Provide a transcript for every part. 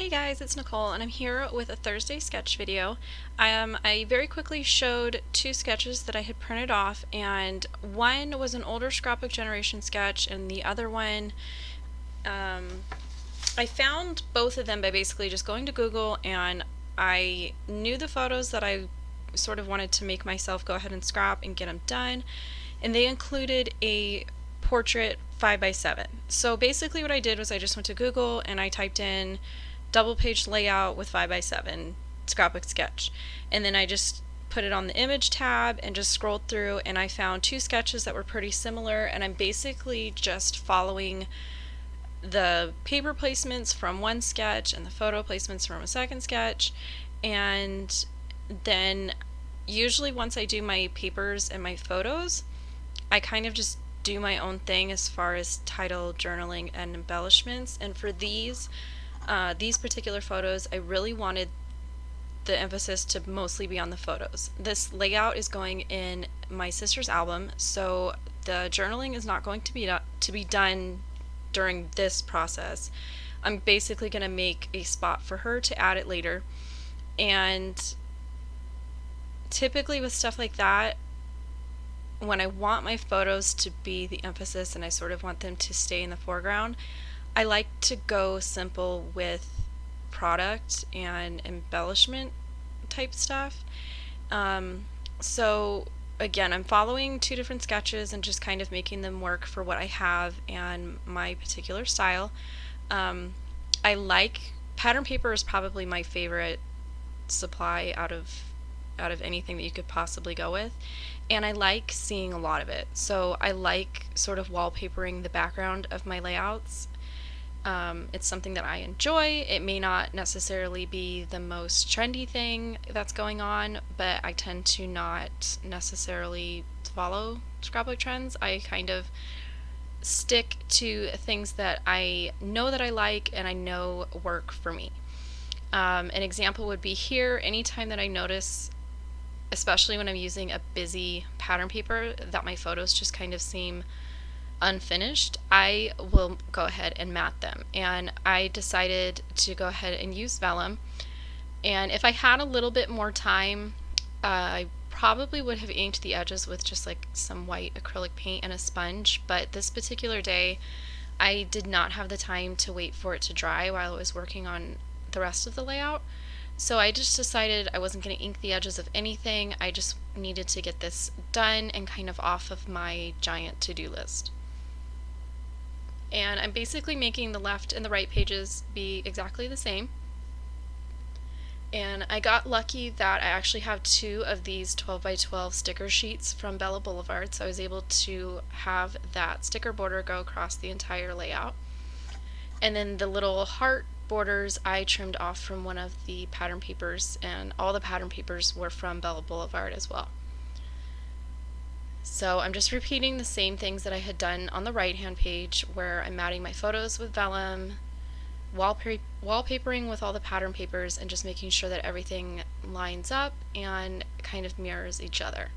Hey guys, it's Nicole and I'm here with a Thursday sketch video. I very quickly showed two sketches that I had printed off, and one was an older scrapbook generation sketch and the other one, I found both of them by basically just going to Google, and I knew the photos that I sort of wanted to make myself go ahead and scrap and get them done, and they included a portrait 5x7. So basically what I did was I just went to Google and I typed in double page layout with 5x7 scrapbook sketch, and then I just put it on the image tab and just scrolled through, and I found two sketches that were pretty similar, and I'm basically just following the paper placements from one sketch and the photo placements from a second sketch. And then usually once I do my papers and my photos, I kind of just do my own thing as far as title, journaling, and embellishments. And for these particular photos, I really wanted the emphasis to mostly be on the photos. This layout is going in my sister's album, so the journaling is not going to be done during this process. I'm basically going to make a spot for her to add it later. And typically with stuff like that, when I want my photos to be the emphasis and I sort of want them to stay in the foreground, I like to go simple with product and embellishment type stuff. So again, I'm following two different sketches and just kind of making them work for what I have and my particular style. I like pattern paper is probably my favorite supply out of anything that you could possibly go with, and I like seeing a lot of it. So I like sort of wallpapering the background of my layouts. It's something that I enjoy. It may not necessarily be the most trendy thing that's going on, but I tend to not necessarily follow scrapbook trends. I kind of stick to things that I know that I like and I know work for me. An example would be here. Anytime that I notice, especially when I'm using a busy pattern paper, that my photos just kind of seem unfinished, I will go ahead and mat them. And I decided to go ahead and use vellum. And if I had a little bit more time, I probably would have inked the edges with just like some white acrylic paint and a sponge. But this particular day, I did not have the time to wait for it to dry while I was working on the rest of the layout. So I just decided I wasn't going to ink the edges of anything. I just needed to get this done and kind of off of my giant to-do list. And I'm basically making the left and the right pages be exactly the same. And I got lucky that I actually have two of these 12x12 sticker sheets from Bella Boulevard, so I was able to have that sticker border go across the entire layout. And then the little heart borders I trimmed off from one of the pattern papers, and all the pattern papers were from Bella Boulevard as well. So I'm just repeating the same things that I had done on the right hand page, where I'm matting my photos with vellum, wallpapering with all the pattern papers, and just making sure that everything lines up and kind of mirrors each other.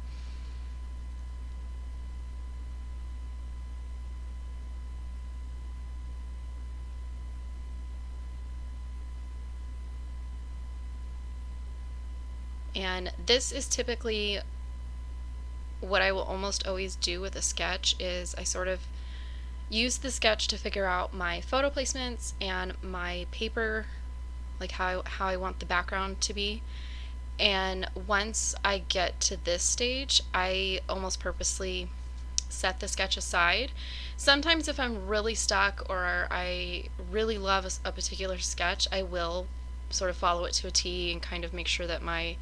And this is typically what I will almost always do with a sketch, is I sort of use the sketch to figure out my photo placements and my paper, like how I want the background to be. And once I get to this stage, I almost purposely set the sketch aside. Sometimes if I'm really stuck or I really love a particular sketch, I will sort of follow it to a T and kind of make sure that my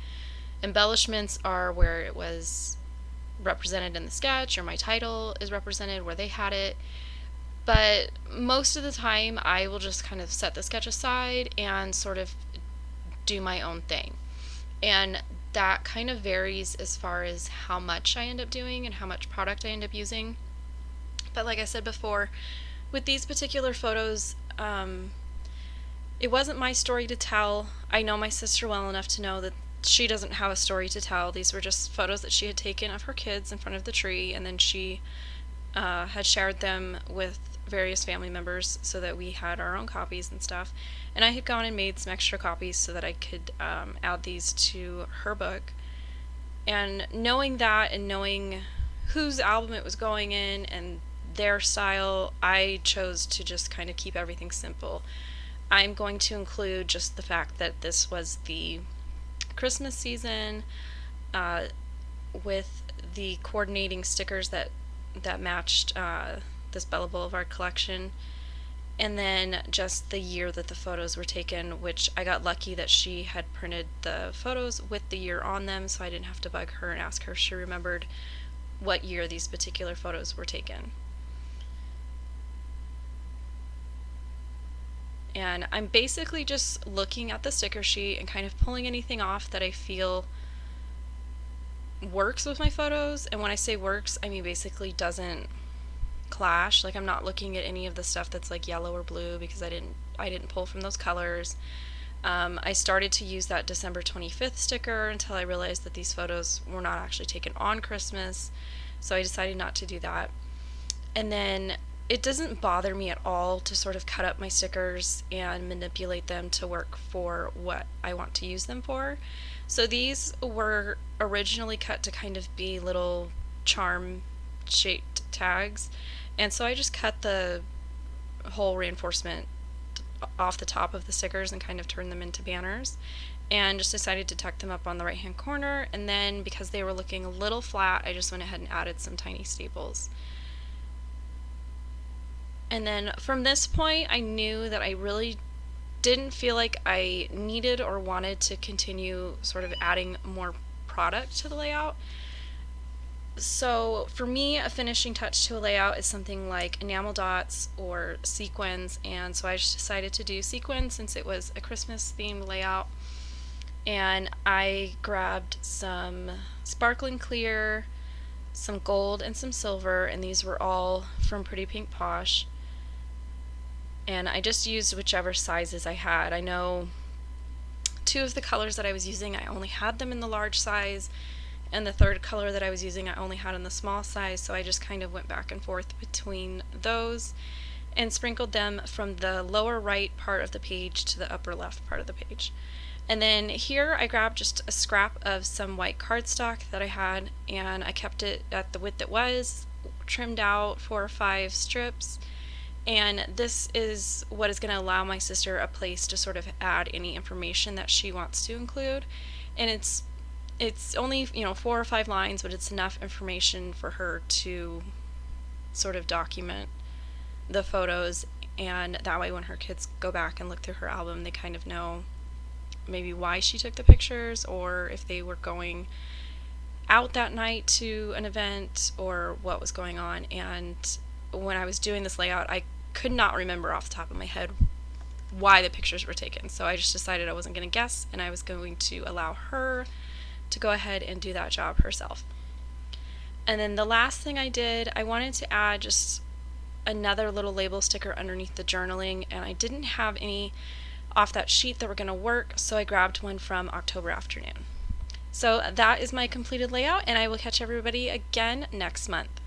embellishments are where it was represented in the sketch, or my title is represented where they had it. But most of the time I will just kind of set the sketch aside and sort of do my own thing. And that kind of varies as far as how much I end up doing and how much product I end up using. But like I said before, with these particular photos, it wasn't my story to tell. I know my sister well enough to know that she doesn't have a story to tell. These were just photos that she had taken of her kids in front of the tree, and then she had shared them with various family members so that we had our own copies and stuff. And I had gone and made some extra copies so that I could add these to her book. And knowing that and knowing whose album it was going in and their style, I chose to just kind of keep everything simple. I'm going to include just the fact that this was the Christmas season with the coordinating stickers that matched this Bella Boulevard collection, and then just the year that the photos were taken, which I got lucky that she had printed the photos with the year on them, so I didn't have to bug her and ask her if she remembered what year these particular photos were taken. And I'm basically just looking at the sticker sheet and kind of pulling anything off that I feel works with my photos. And when I say works, I mean basically doesn't clash. Like, I'm not looking at any of the stuff that's like yellow or blue because I didn't pull from those colors. I started to use that December 25th sticker until I realized that these photos were not actually taken on Christmas, so I decided not to do that. And then it doesn't bother me at all to sort of cut up my stickers and manipulate them to work for what I want to use them for. So these were originally cut to kind of be little charm shaped tags, and so I just cut the whole reinforcement off the top of the stickers and kind of turned them into banners, and just decided to tuck them up on the right hand corner. And then because they were looking a little flat, I just went ahead and added some tiny staples. And then from this point, I knew that I really didn't feel like I needed or wanted to continue sort of adding more product to the layout. So for me, a finishing touch to a layout is something like enamel dots or sequins, and so I just decided to do sequins since it was a Christmas themed layout. And I grabbed some sparkling clear, some gold, and some silver, and these were all from Pretty Pink Posh. And I just used whichever sizes I had. I know two of the colors that I was using, I only had them in the large size, and the third color that I was using I only had in the small size, so I just kind of went back and forth between those and sprinkled them from the lower right part of the page to the upper left part of the page. And then here I grabbed just a scrap of some white cardstock that I had, and I kept it at the width it was, trimmed out 4 or 5 strips. And this is what is going to allow my sister a place to sort of add any information that she wants to include. And it's only, 4 or 5 lines, but it's enough information for her to sort of document the photos, and that way when her kids go back and look through her album, they kind of know maybe why she took the pictures, or if they were going out that night to an event, or what was going on. And when I was doing this layout, I could not remember off the top of my head why the pictures were taken, so I just decided I wasn't going to guess, and I was going to allow her to go ahead and do that job herself. And then the last thing I did, I wanted to add just another little label sticker underneath the journaling, and I didn't have any off that sheet that were going to work, so I grabbed one from October Afternoon. So that is my completed layout, and I will catch everybody again next month.